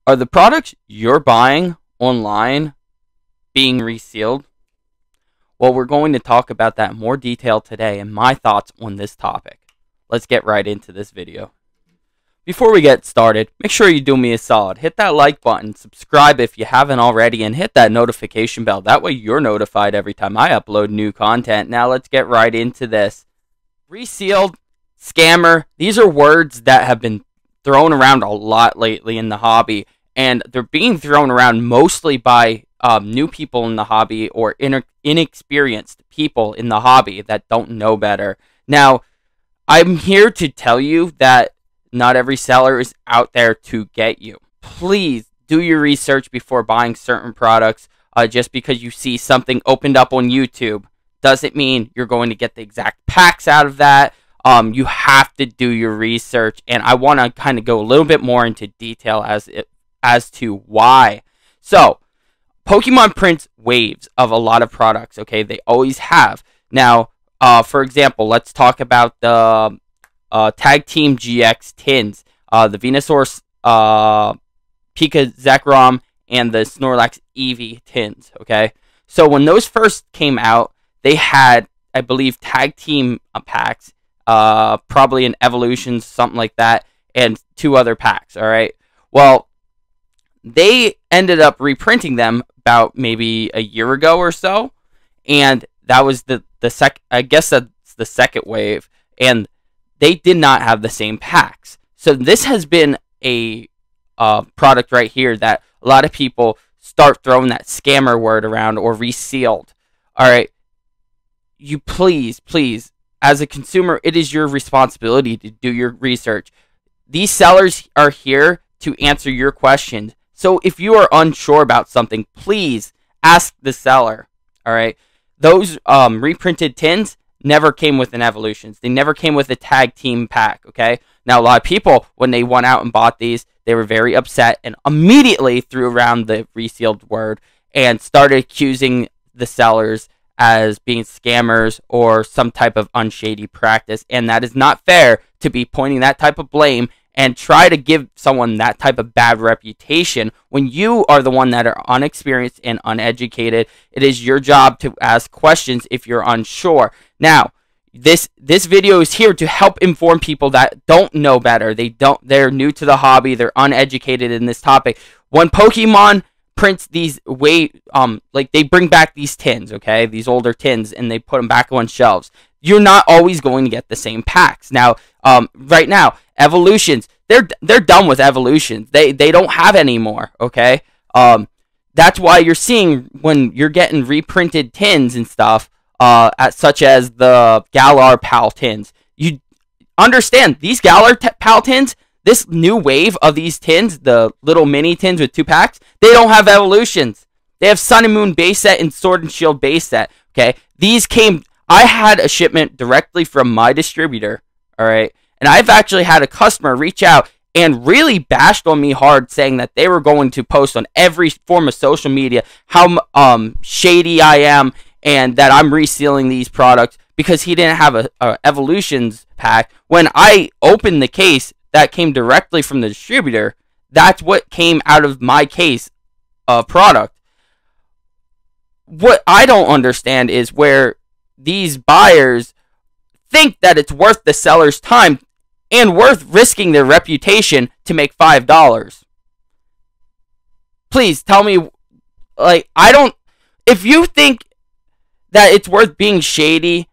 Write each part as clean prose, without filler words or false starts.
Are the products you're buying online being resealed? Well, we're going to talk about that in more detail today and my thoughts on this topic. Let's get right into this video. Before we get started, make sure you do me a solid. Hit that like button, subscribe if you haven't already, and hit that notification bell. That way you're notified every time I upload new content. Now let's get right into this. Resealed, scammer, these are words that have been thrown around a lot lately in the hobby, and they're being thrown around mostly by new people in the hobby or inexperienced people in the hobby that don't know better. Now, I'm here to tell you that not every seller is out there to get you. Please do your research before buying certain products. Just because you see something opened up on YouTube doesn't mean you're going to get the exact packs out of that. You have to do your research, and I want to kind of go a little bit more into detail as to why. So, Pokemon prints waves of a lot of products, okay? They always have. Now, for example, let's talk about the Tag Team GX tins, the Venusaur, Pika Zekrom, and the Snorlax Eevee tins, okay? So when those first came out, they had, I believe, Tag Team packs, probably an Evolutions, something like that, and 2 other packs, alright? Well, they ended up reprinting them about maybe a year ago or so, and that was I guess that's the second wave, and they did not have the same packs. So this has been a product right here that a lot of people start throwing that scammer word around, or resealed. Alright, you please, as a consumer, it is your responsibility to do your research. These sellers are here to answer your questions. So if you are unsure about something, please ask the seller. Alright, those reprinted tins never came with an Evolutions. They never came with a Tag Team pack, okay? Now, a lot of people, when they went out and bought these, they were very upset and immediately threw around the resealed word and started accusing the sellers as being scammers or some type of unshady practice, and that is not fair to be pointing that type of blame and try to give someone that type of bad reputation when you are the one that are unexperienced and uneducated. It is your job to ask questions if you're unsure. Now, this video is here to help inform people that don't know better. They're new to the hobby. They're uneducated in this topic. When Pokemon prints these like they bring back these tins, okay, these older tins, and they put them back on shelves, you're not always going to get the same packs. Now, right now, Evolutions, they're done with Evolutions. They don't have any more, okay? That's why you're seeing when you're getting reprinted tins and stuff, such as the Galar Pal tins. You understand, these Galar Pal tins, this new wave of these tins, the little mini tins with 2 packs, they don't have Evolutions. They have Sun and Moon base set and Sword and Shield base set, okay? These came, I had a shipment directly from my distributor, alright? And I've actually had a customer reach out and really bashed on me hard, saying that they were going to post on every form of social media how shady I am and that I'm resealing these products because he didn't have a Evolutions pack. When I opened the case that came directly from the distributor, that's what came out of my case of product. What I don't understand is where these buyers think that it's worth the seller's time and worth risking their reputation to make $5. Please tell me, like, if you think that it's worth being shady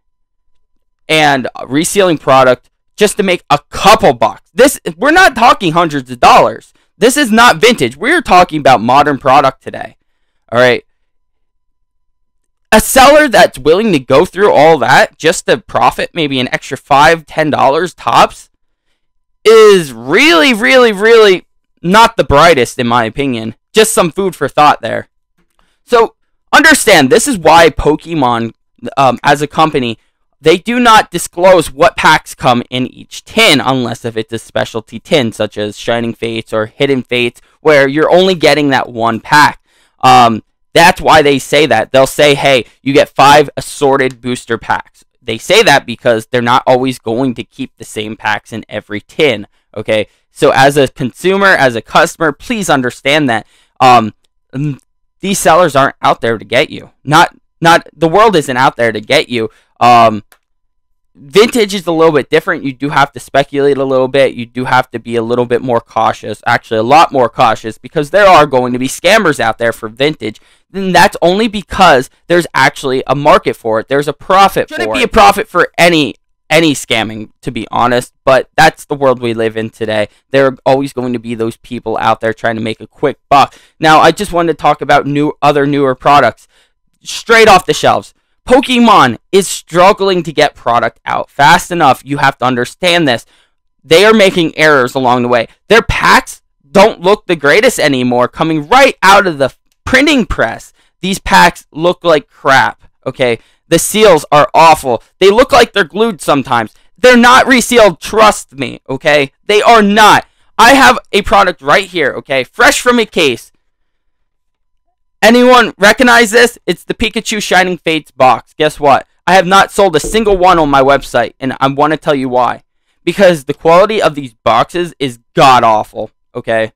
and resealing product just to make a couple bucks, we're not talking hundreds of dollars. This is not vintage. We're talking about modern product today. All right. A seller that's willing to go through all that just to profit maybe an extra $5, $10 tops is really not the brightest, in my opinion. Just some food for thought there. So understand, this is why Pokemon, as a company, they do not disclose what packs come in each tin unless if it's a specialty tin, such as Shining Fates or Hidden Fates, where you're only getting that one pack. That's why they say that. They'll say, hey, you get 5 assorted booster packs. They say that because they're not always going to keep the same packs in every tin, okay? So as a consumer, as a customer, please understand that these sellers aren't out there to get you. Not the world isn't out there to get you. Vintage is a little bit different. You do have to speculate a little bit. You do have to be a little bit more cautious, actually a lot more cautious, because there are going to be scammers out there for vintage. And that's only because there's actually a market for it. There's a profit for it. Shouldn't be a profit for any scamming, to be honest, but that's the world we live in today. There are always going to be those people out there trying to make a quick buck. Now, I just wanted to talk about newer products straight off the shelves. Pokemon is struggling to get product out fast enough. You have to understand this. They are making errors along the way. Their packs don't look the greatest anymore. Coming right out of the printing press, these packs look like crap, okay? The seals are awful. They look like they're glued sometimes. They're not resealed, trust me, okay? They are not. I have a product right here, okay? Fresh from a case. Anyone recognize this? It's the Pikachu Shining Fates box. Guess what? I have not sold a single one on my website, and I want to tell you why. Because the quality of these boxes is god-awful, okay?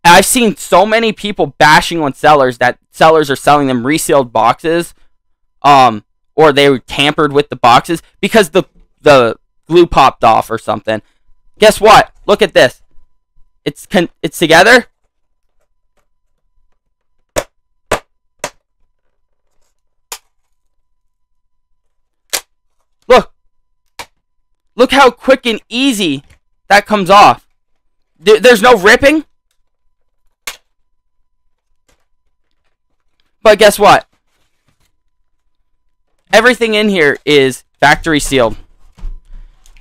I've seen so many people bashing on sellers that sellers are selling them resealed boxes, or they were tampered with the boxes because the glue popped off or something. Guess what? Look at this. It's together. Look how quick and easy that comes off. There's no ripping. But guess what? Everything in here is factory sealed.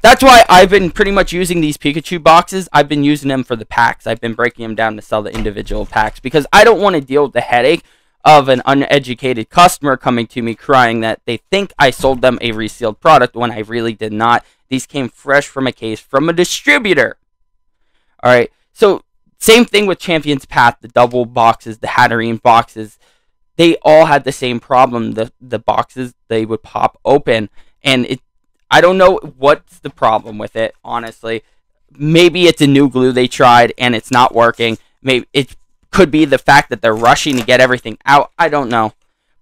That's why I've been pretty much using these Pikachu boxes. I've been using them for the packs. I've been breaking them down to sell the individual packs because I don't want to deal with the headache of an uneducated customer coming to me crying that they think I sold them a resealed product when I really did not. These came fresh from a case from a distributor. Alright, so same thing with Champion's Path, the double boxes, the Hatterene boxes. They all had the same problem. The boxes, they would pop open. And I don't know what's the problem with it, honestly. Maybe it's a new glue they tried and it's not working. Maybe it could be the fact that they're rushing to get everything out. I don't know.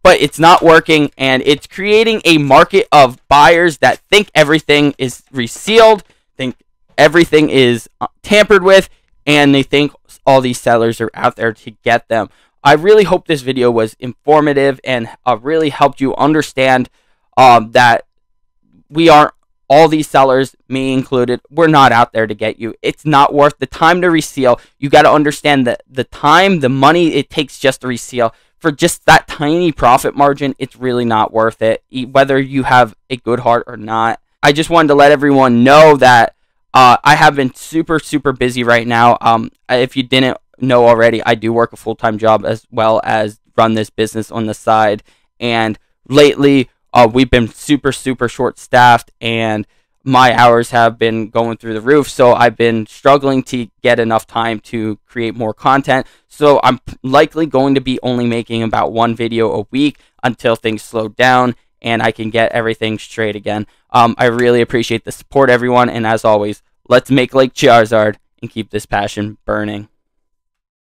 But it's not working, and it's creating a market of buyers that think everything is resealed, think everything is tampered with, and they think all these sellers are out there to get them. I really hope this video was informative and really helped you understand that we aren't, all these sellers, me included, we're not out there to get you. It's not worth the time to reseal. You got to understand that the time, the money it takes just to reseal, for just that tiny profit margin, it's really not worth it, whether you have a good heart or not. I just wanted to let everyone know that I have been super, super busy right now. If you didn't know already, I do work a full-time job as well as run this business on the side. And lately, we've been super, super short-staffed, and my hours have been going through the roof, so I've been struggling to get enough time to create more content. So I'm likely going to be only making about one video a week until things slow down and I can get everything straight again. I really appreciate the support, everyone, and as always, let's make like Charizard and keep this passion burning.